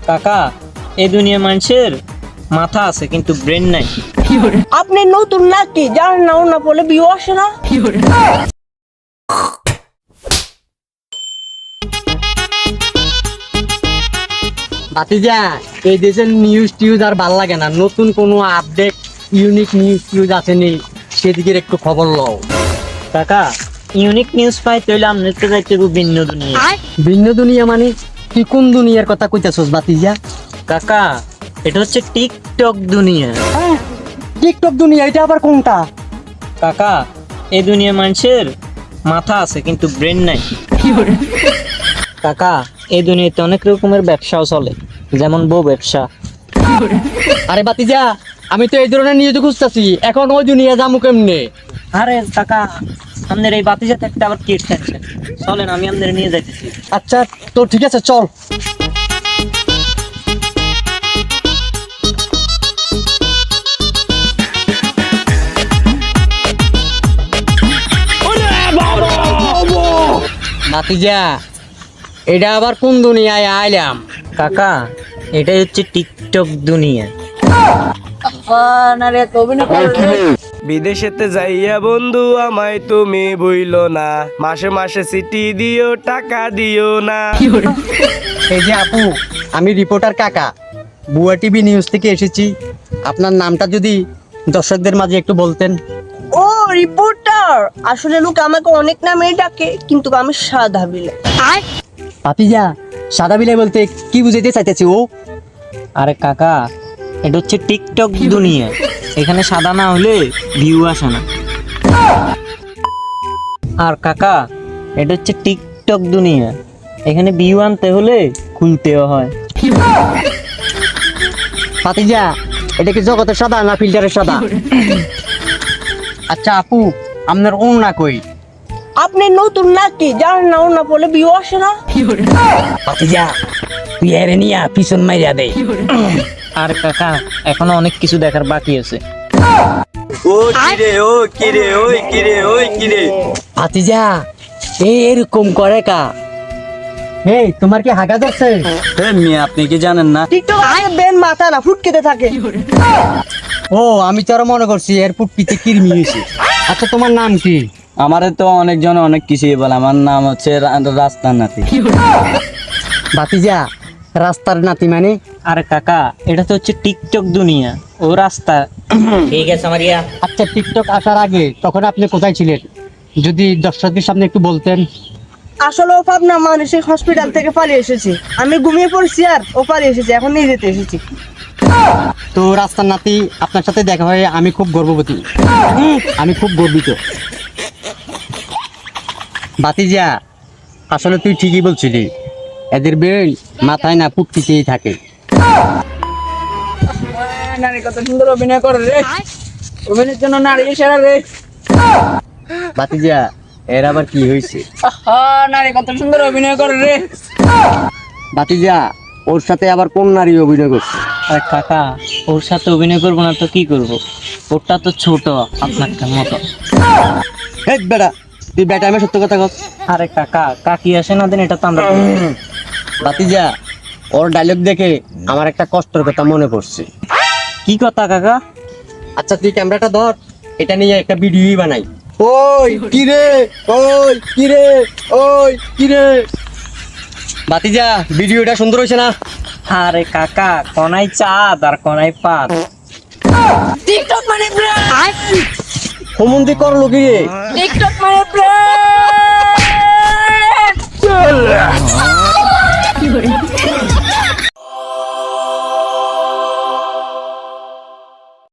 কাকা এই দুনিয়া মানুষের মাথা আছে কিন্তু ব্রেন নাই। আপনি নতুন নাকি জানেন না ওনা বলে বিয়ে আসে না। ভাতিজা এই দেশের নিউজ টিউজ আর ভাল লাগে না, নতুন কোনো আপডেট ইউনিক নিউজ টিউজ আছে নি সেদিকে একটু খবর লও। কাকা ইউনিক নিউজ পাই তাইলে আপনি তো যাইতে ভিন্ন দুনিয়া। ভিন্ন দুনিয়া মানে তুই কোন দুনিয়ার কথা কইতাছস ভাতিজা? কাকা এটা হচ্ছে টিকটক দুনিয়া। টিকটক দুনিয়া এটা আবার কোনটা? কাকা এই দুনিয়া মানুষের মাথা আছে কিন্তু ব্রেন নাই। কাকা এই দুনিয়াতে অনেক রকমের ব্যবসাও চলে, যেমন বউ ব্যবসা। আরে ভাতিজা আমি তো এই ধরনের নিউজ খুঁজতাছি, এখন ওই দুনিয়া যামু কেমনে? আরে কাকা আমাদের এই বাতিজা থাকতে আবার কি টেনশন, চলেন আমি আমাদের নিয়ে যাইতেছি। আচ্ছা তো ঠিক আছে চল। ভাতিজা এটা আবার কোন দুনিয়ায় আইলাম? কাকা এটাই হচ্ছে টিকটক দুনিয়া। না রে তো অভিনয় করে বিদেশেতে যাইয়া বন্ধু আমায় তুমি ভুইলো না, মাসে মাসে সিটি দিও টাকা দিও না। এই যে আপু, আমি রিপোর্টার কাকা, বুয়া টিভি নিউজ থেকে এসেছি। আপনার নামটা যদি দর্শকদের মাঝে একটু বলতেন। ও রিপোর্টার, আসলে লোক আমাকে অনেক নামেই ডাকে কিন্তু আমি সাদা বিলে। ভাতিজা সাদা বিলাই বলতে কি বুঝাইতে চাইতেছি ও? আরে কাকা এটা হচ্ছে টিকটক দুনিয়া, এখানে সাদা না হলে ভিউ আসে না। আর কাকা এটা হচ্ছে টিকটক দুনিয়া, এখানে ভিউ আনতে হলে খুলতেও হয়। ভাতিজা এটা কি জগতের সাদা না ফিল্টারের সাদা? আচ্ছা আপু আপনার ওনা কই? আপনি নতুন নাকি জানেন না ওনা বলে বিয়ে আসে না। ভাতিজা তুই এরে নিয়া পিছন মাইরা দে। আর কাকা এখনো অনেক কিছু দেখার বাকি আছে। ও কিরে ও কিরে ওই কিরে ওই কিরে। ভাতিজা এরকম করে কা? এই তোমার কি হাগা ধরছে? মিয়া আপনি কি জানেন না? টিকটক আগে বেন মাথা না ফুটকেতে থাকে। ও আমি তো আরো মনে করছি এর পুটপিতে কিরমি হয়েছে। আচ্ছা তোমার নাম কি? আমারে তো অনেকজন অনেক কিছুই বলে, আমার নাম হচ্ছে রাস্তার নাতি। ভাতিজা রাস্তার নাতি মানে? আর কাকা এটা তো হচ্ছে টিকটক দুনিয়া, ও রাস্তা। ঠিক আছে মারিয়া। আচ্ছা টিকটক আসার আগে তখন আপনি কোথায় ছিলেন যদি দর্শকদের সামনে একটু বলতেন। আসলে ও পাবনা মানসিক হসপিটাল থেকে পালিয়ে এসেছি, আমি ঘুমিয়ে পড়ছি আর ও পালিয়ে এসেছি, এখন নিয়ে যেতে এসেছি। তো রাস্তার নাতি আপনার সাথে দেখা হয়ে আমি খুব গর্ববতী, আমি খুব গর্বিত। ভাতিজা আসলে তুই ঠিকই বলছিলি, এদের বেল মাথায় না পুটকিতেই থাকে। নারী কত সুন্দর অভিনয় করে রে, অভিনয়ের জন্য নারী সেরা রে। ভাতিজা এর আবার কি হয়েছে? নারী কত সুন্দর অভিনয় করে রে। ভাতিজা ওর সাথে আবার কোন নারী অভিনয় করছে? আর কাকা ওর সাথে অভিনয় করবো না তো কি করব, ওটা তো ছোট আপনার মতো। হেই বেটা তুই বেটা আমি সত্য কথা কস। আরে কাকা কাকি আসে না দেন, এটা তো আমরা ভাতিজা ওর ডায়লগ দেখে আমার একটা কষ্টের কথা মনে পড়ছে। কি কথা কাকা? আচ্ছা তুই ক্যামেরাটা ধর, এটা নিয়ে একটা ভিডিওই বানাই। ওই কিরে ওই কিরে ওই কিরে। ভাতিজা ভিডিওটা সুন্দর হয়েছে না? আরে কাকা কোনায় চাঁদ আর কোনায় পাত। টিকটক মানে ব্রেন, হোমন্দি কর লোকি রে। টিকটক মানে ব্রেন।